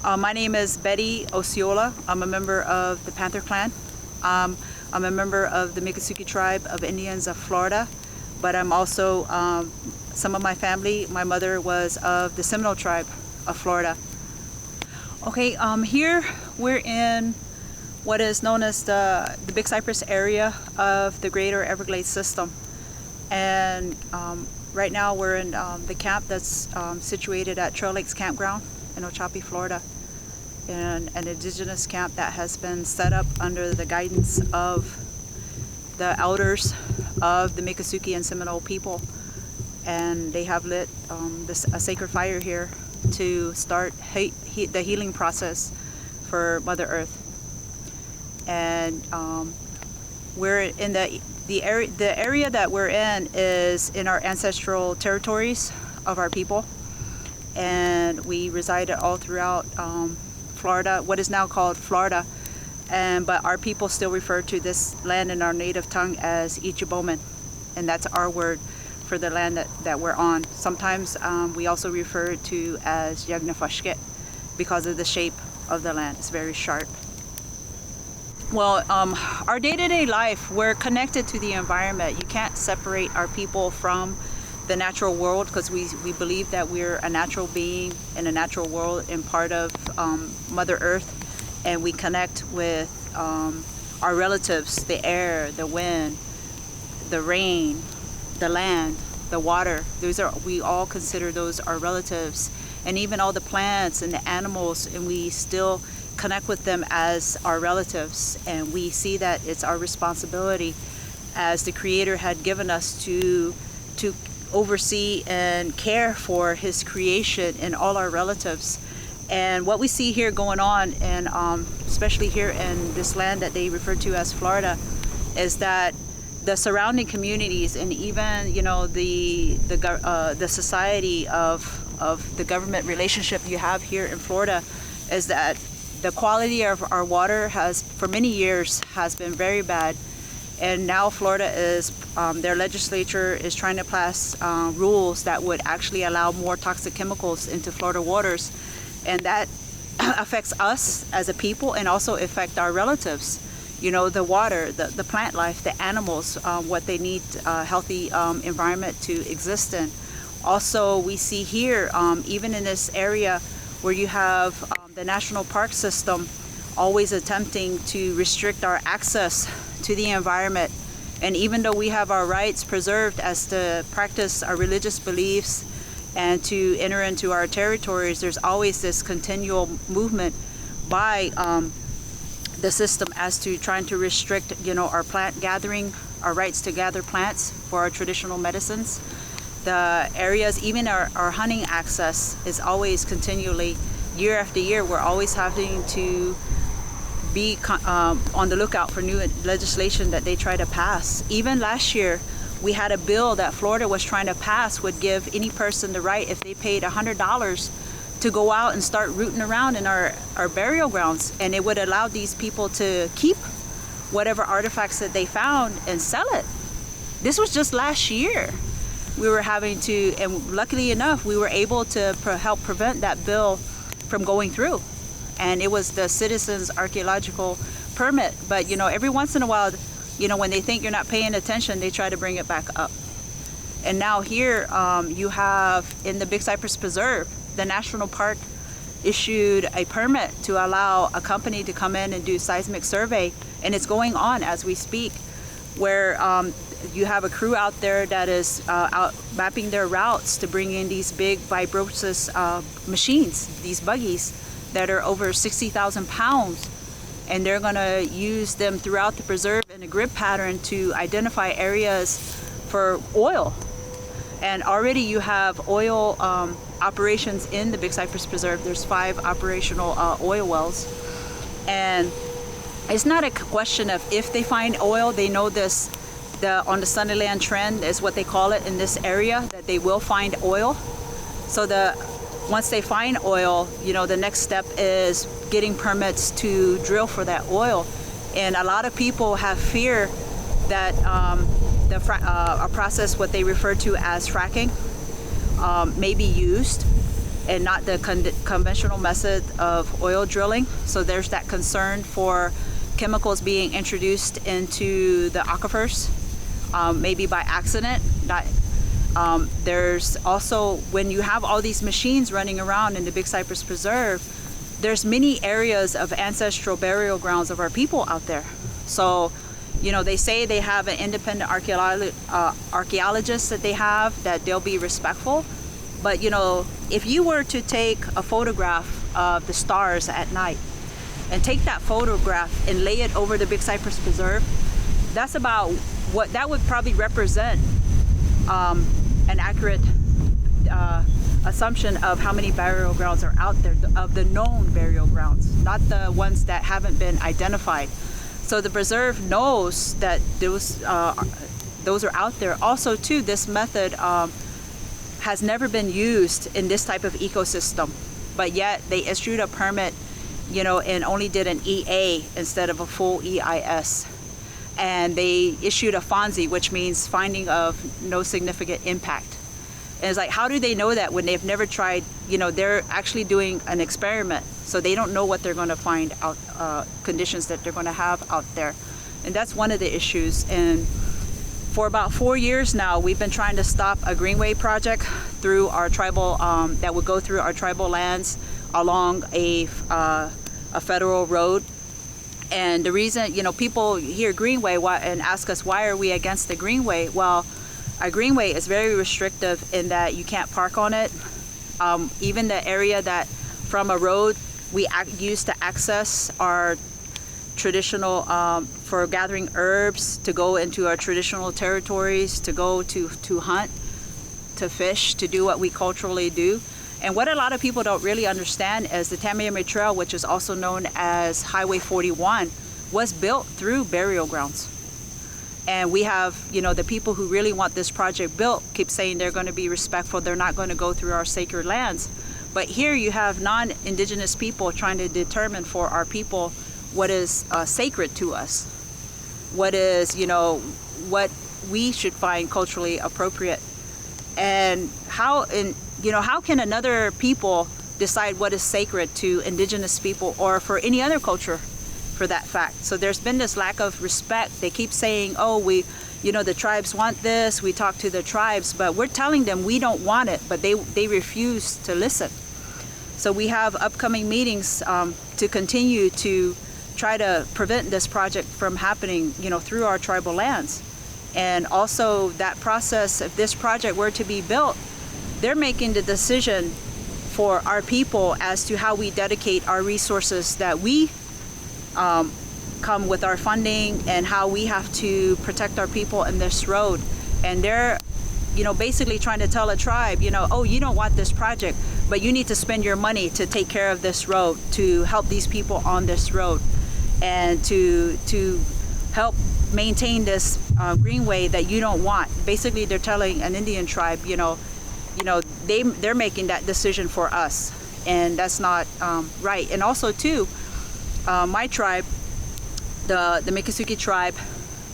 My name is Betty Osceola. I'm a member of the Panther Clan. I'm a member of the Miccosukee tribe of Indians of Florida, but I'm also, some of my family, my mother was of the Seminole tribe of Florida. Okay, here we're in what is known as the Big Cypress area of the Greater Everglades system. And right now we're in the camp that's situated at Trail Lakes Campground in Ochopee, Florida, and an indigenous camp that has been set up under the guidance of the elders of the Miccosukee and Seminole people. And they have lit a sacred fire here to start the healing process for Mother Earth. And we're in the area that we're in is in our ancestral territories of our people, and we reside all throughout Florida, what is now called Florida, but our people still refer to this land in our native tongue as Ichibomen, and that's our word for the land that we're on. Sometimes we also refer to as Yagnafashket because of the shape of the land. It's very sharp. Well, our day-to-day life, we're connected to the environment. You can't separate our people from the natural world, because we believe that we're a natural being in a natural world and part of Mother Earth, and we connect with our relatives, the air, the wind, the rain, the land, the water. We all consider those our relatives, and even all the plants and the animals, and we still connect with them as our relatives. And we see that it's our responsibility, as the Creator had given us, to oversee and care for His creation and all our relatives. And what we see here going on, and especially here in this land that they refer to as Florida, is that the surrounding communities, and even the society of the government relationship you have here in Florida, is that the quality of our water for many years has been very bad. And now Florida is, their legislature is trying to pass rules that would actually allow more toxic chemicals into Florida waters. And that affects us as a people, and also affect our relatives. The water, the plant life, the animals, what they need, a healthy environment to exist in. Also, we see here, even in this area where you have the national park system always attempting to restrict our access to the environment. And even though we have our rights preserved as to practice our religious beliefs and to enter into our territories, there's always this continual movement by the system as to trying to restrict, our plant gathering, our rights to gather plants for our traditional medicines. The areas, even our hunting access, is always continually, year after year, we're always having to be on the lookout for new legislation that they try to pass. Even last year, we had a bill that Florida was trying to pass, would give any person the right, if they paid $100, to go out and start rooting around in our burial grounds, and it would allow these people to keep whatever artifacts that they found and sell it. This was just last year. We were having to, and luckily enough, we were able to help prevent that bill from going through. And it was the Citizens Archaeological Permit. But every once in a while, when they think you're not paying attention, they try to bring it back up. And now here you have, in the Big Cypress Preserve, the National Park issued a permit to allow a company to come in and do seismic survey, and it's going on as we speak, where you have a crew out there that is out mapping their routes to bring in these big vibrosis machines, these buggies that are over 60,000 pounds, and they're going to use them throughout the preserve in a grid pattern to identify areas for oil. And already you have oil operations in the Big Cypress Preserve. There's 5 operational oil wells, and it's not a question of if they find oil. They know this, on the Sunnyland Trend is what they call it in this area, that they will find oil. So once they find oil, the next step is getting permits to drill for that oil. And a lot of people have fear that a process, what they refer to as fracking, may be used and not the conventional method of oil drilling. So there's that concern for chemicals being introduced into the aquifers, maybe by accident. There's also, when you have all these machines running around in the Big Cypress Preserve, there's many areas of ancestral burial grounds of our people out there. So, you know, they say they have an independent archaeologist that they have, that they'll be respectful. But, you know, if you were to take a photograph of the stars at night and take that photograph and lay it over the Big Cypress Preserve, that's about what that would probably represent, an accurate assumption of how many burial grounds are out there, of the known burial grounds, not the ones that haven't been identified. So the preserve knows that those are out there. Also, too, this method has never been used in this type of ecosystem, but yet they issued a permit, you know, and only did an EA instead of a full EIS. And they issued a FONSI, which means finding of no significant impact. And it's like, how do they know that when they've never tried? You know, they're actually doing an experiment, so they don't know what they're going to find out, conditions that they're going to have out there. And that's one of the issues. And for about 4 years now, we've been trying to stop a greenway project through our tribal, that would go through our tribal lands along a federal road. And the reason, you know, people hear greenway and ask us, why are we against the greenway? Well, a greenway is very restrictive in that you can't park on it. Even the area that from a road we use to access our traditional, for gathering herbs, to go into our traditional territories, to go to hunt, to fish, to do what we culturally do. And what a lot of people don't really understand is the Tamiami Trail, which is also known as Highway 41, was built through burial grounds. And we have, you know, the people who really want this project built keep saying they're going to be respectful, they're not going to go through our sacred lands. But here you have non-indigenous people trying to determine for our people what is sacred to us, what is, you know, what we should find culturally appropriate. And how can another people decide what is sacred to indigenous people or for any other culture for that fact? So there's been this lack of respect. They keep saying, oh, the tribes want this, we talk to the tribes, but we're telling them we don't want it, but they refuse to listen. So we have upcoming meetings to continue to try to prevent this project from happening, you know, through our tribal lands. And also that process, if this project were to be built, they're making the decision for our people as to how we dedicate our resources that we come with our funding and how we have to protect our people in this road. And they're, you know, basically trying to tell a tribe, you know, oh, you don't want this project, but you need to spend your money to take care of this road, to help these people on this road, and to help maintain this greenway that you don't want. Basically, they're telling an Indian tribe, they're making that decision for us, and that's not right. And also, too, my tribe, the Miccosukee tribe,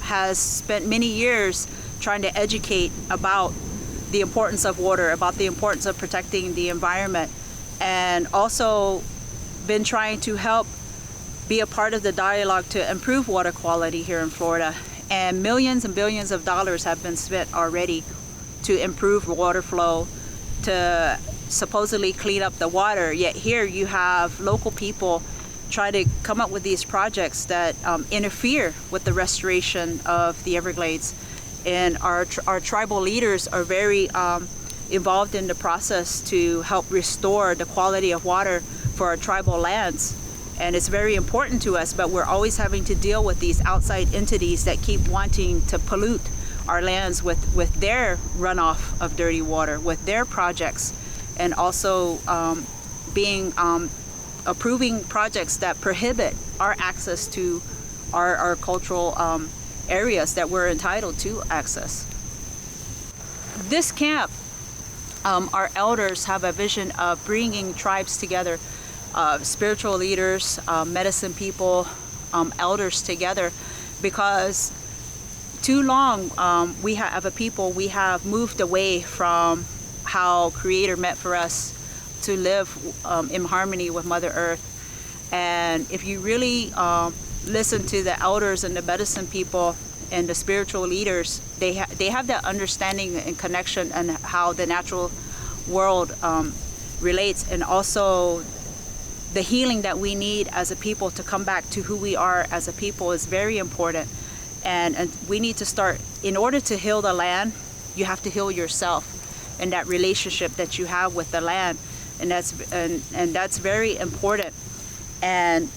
has spent many years trying to educate about the importance of water, about the importance of protecting the environment, and also been trying to help be a part of the dialogue to improve water quality here in Florida. And millions and billions of dollars have been spent already to improve water flow, to supposedly clean up the water. Yet here you have local people try to come up with these projects that interfere with the restoration of the Everglades. And our tribal leaders are very involved in the process to help restore the quality of water for our tribal lands. And it's very important to us, but we're always having to deal with these outside entities that keep wanting to pollute our lands with their runoff of dirty water, with their projects, and also approving projects that prohibit our access to our cultural areas that we're entitled to access. This camp, our elders have a vision of bringing tribes together, spiritual leaders, medicine people, elders together, because too long we have moved away from how Creator meant for us to live in harmony with Mother Earth. And if you really listen to the elders and the medicine people and the spiritual leaders, they have that understanding and connection and how the natural world relates, and also the healing that we need as a people to come back to who we are as a people is very important. And we need to start, in order to heal the land, you have to heal yourself and that relationship that you have with the land, and that's very important. And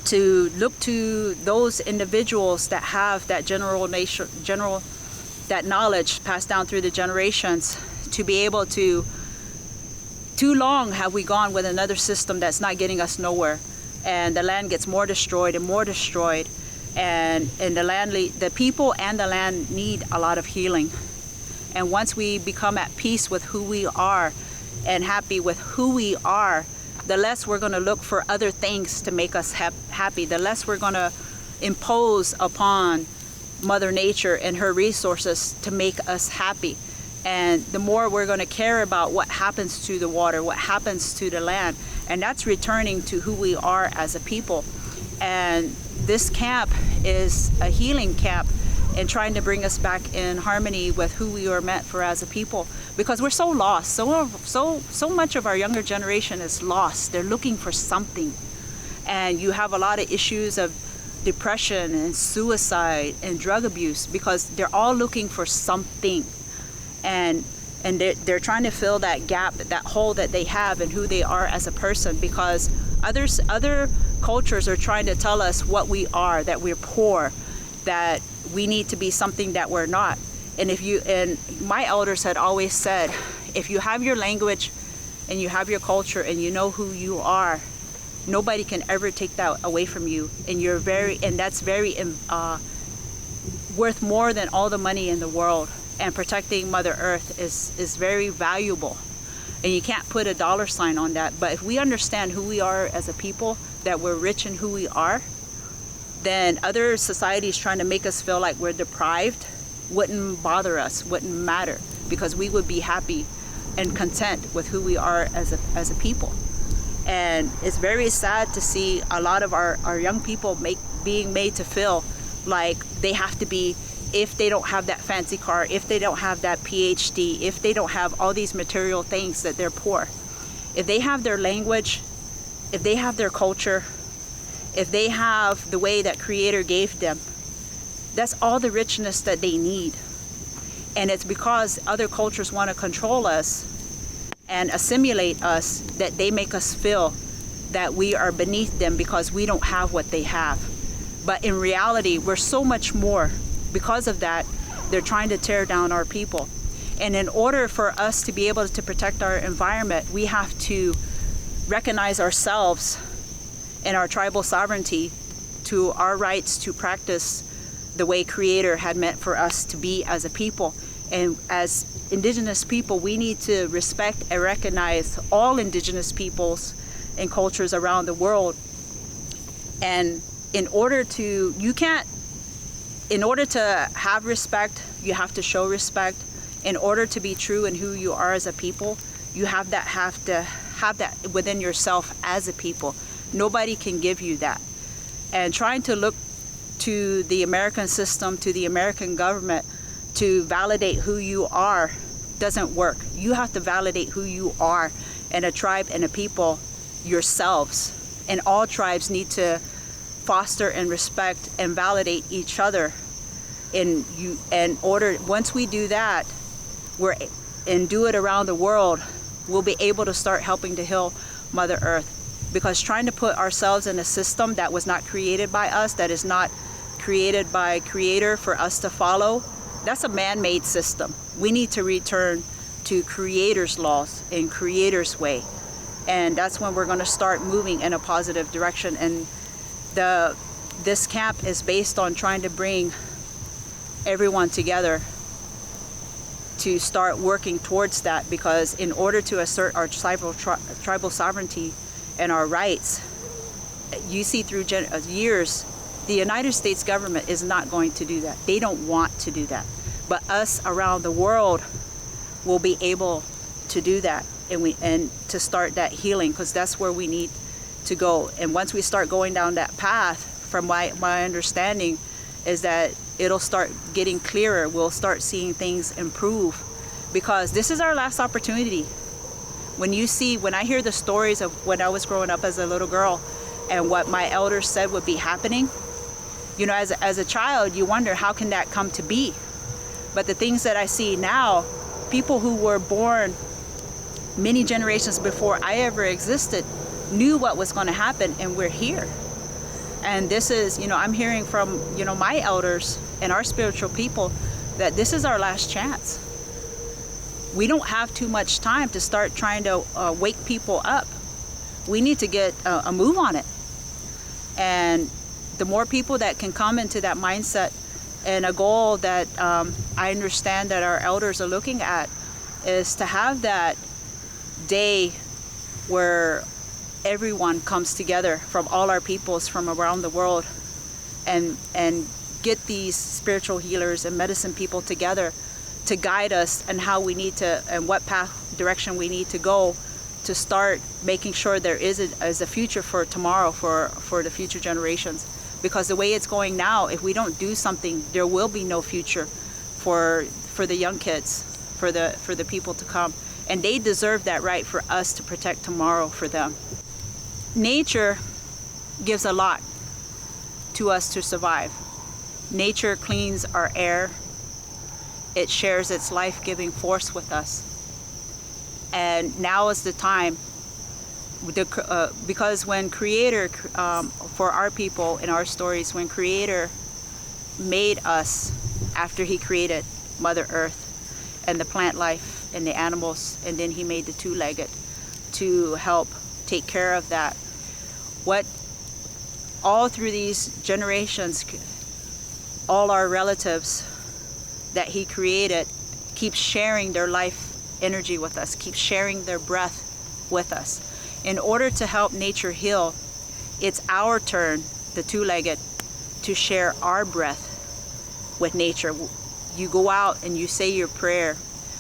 to look to those individuals that have that that knowledge passed down through the generations, to be able to. Too long have we gone with another system that's not getting us nowhere, and the land gets more destroyed and more destroyed, and the people and the land need a lot of healing. And once we become at peace with who we are and happy with who we are, the less we're going to look for other things to make us happy, the less we're going to impose upon Mother Nature and her resources to make us happy. And the more we're going to care about what happens to the water, what happens to the land, and that's returning to who we are as a people. And this camp is a healing camp and trying to bring us back in harmony with who we are meant for as a people, because we're so lost. So much of our younger generation is lost. They're looking for something, and you have a lot of issues of depression and suicide and drug abuse because they're all looking for something. And they're trying to fill that gap, that hole that they have in who they are as a person, because other cultures are trying to tell us what we are, that we're poor, that we need to be something that we're not. And my elders had always said, if you have your language and you have your culture and you know who you are, nobody can ever take that away from you. And that's very worth more than all the money in the world. And protecting Mother Earth is very valuable, and you can't put a dollar sign on that. But if we understand who we are as a people, that we're rich in who we are, then other societies trying to make us feel like we're deprived wouldn't bother us, wouldn't matter, because we would be happy and content with who we are as a people. And it's very sad to see a lot of our young people being made to feel like they have to be, if they don't have that fancy car, if they don't have that PhD, if they don't have all these material things, that they're poor. If they have their language, if they have their culture, if they have the way that Creator gave them, that's all the richness that they need. And it's because other cultures want to control us and assimilate us that they make us feel that we are beneath them because we don't have what they have. But in reality, we're so much more. Because of that, they're trying to tear down our people. And in order for us to be able to protect our environment, we have to recognize ourselves and our tribal sovereignty, to our rights to practice the way Creator had meant for us to be as a people. And as Indigenous people, we need to respect and recognize all Indigenous peoples and cultures around the world. And in order to have respect, you have to show respect. In order to be true in who you are as a people, you have to have that within yourself as a people. Nobody can give you that. And trying to look to the American system, to the American government, to validate who you are doesn't work. You have to validate who you are, and a tribe and a people yourselves. And all tribes need to foster and respect and validate each other. Once we do that, and do it around the world, we'll be able to start helping to heal Mother Earth. Because trying to put ourselves in a system that was not created by us, that is not created by Creator for us to follow, that's a man-made system. We need to return to Creator's laws and Creator's way. And that's when we're going to start moving in a positive direction. And this camp is based on trying to bring everyone together to start working towards that, because in order to assert our tribal sovereignty and our rights, you see through years, the United States government is not going to do that. They don't want to do that. But us around the world will be able to do that. and to start that healing, because that's where we need to go. And once we start going down that path, from my understanding is that it'll start getting clearer. We'll start seeing things improve, because this is our last opportunity. When I hear the stories of when I was growing up as a little girl and what my elders said would be happening, you know, as a child, you wonder, how can that come to be? But the things that I see now, people who were born many generations before I ever existed knew what was going to happen, and we're here. And this is, you know, I'm hearing from, you know, my elders and our spiritual people that this is our last chance. We don't have too much time to start trying to wake people up. We need to get a move on it. And the more people that can come into that mindset, and a goal that I understand that our elders are looking at is to have that day where everyone comes together from all our peoples from around the world, and get these spiritual healers and medicine people together to guide us and how we need to, and what direction we need to go to start making sure there is a future for tomorrow for the future generations. Because the way it's going now, if we don't do something, there will be no future for the young kids, for the people to come. And they deserve that right for us to protect tomorrow for them. Nature gives a lot to us to survive. Nature cleans our air. It shares its life-giving force with us. And now is the time, because when Creator, for our people in our stories, when Creator made us after He created Mother Earth and the plant life and the animals, and then He made the two-legged to help take care of that. What all through these generations, all our relatives that He created keep sharing their life energy with us, keep sharing their breath with us. In order to help nature heal, it's our turn, the two-legged, to share our breath with nature. You go out and you say your prayer.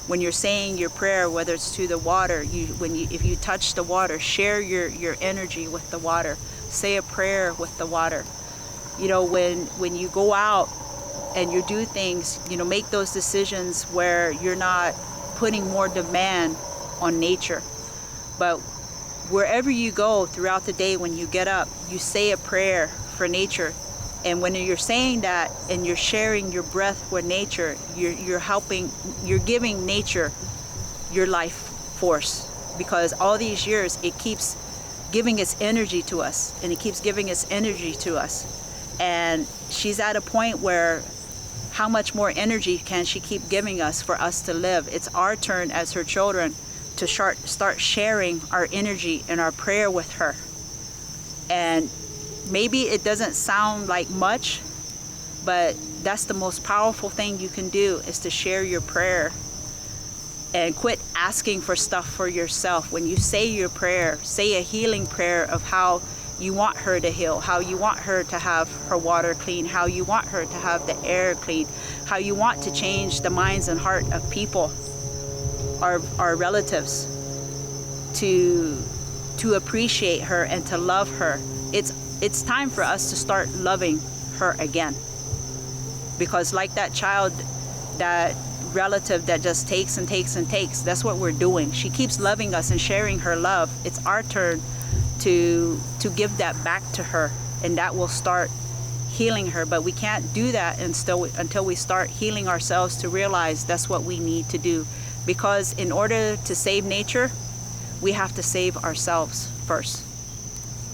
When you're saying your prayer, whether it's to the water, if you touch the water, share your energy with the water. Say a prayer with the water. You know, when you go out and you do things, you know, make those decisions where you're not putting more demand on nature. But wherever you go throughout the day, when you get up, you say a prayer for nature. And when you're saying that and you're sharing your breath with nature, you're giving nature your life force. Because all these years, it keeps giving its energy to us, and it keeps giving its energy to us. And she's at a point where how much more energy can she keep giving us for us to live? It's our turn as her children to start sharing our energy and our prayer with her. And maybe it doesn't sound like much, but that's the most powerful thing you can do, is to share your prayer and quit asking for stuff for yourself. When you say your prayer, say a healing prayer of how you want her to heal, how you want her to have her water clean, how you want her to have the air clean, how you want to change the minds and heart of people, our relatives, to appreciate her and to love her. It's time for us to start loving her again. Because like that child, that relative that just takes and takes and takes, that's what we're doing. She keeps loving us and sharing her love. It's our turn to give that back to her, and that will start healing her. But we can't do that until we start healing ourselves, to realize that's what we need to do. Because in order to save nature, we have to save ourselves first.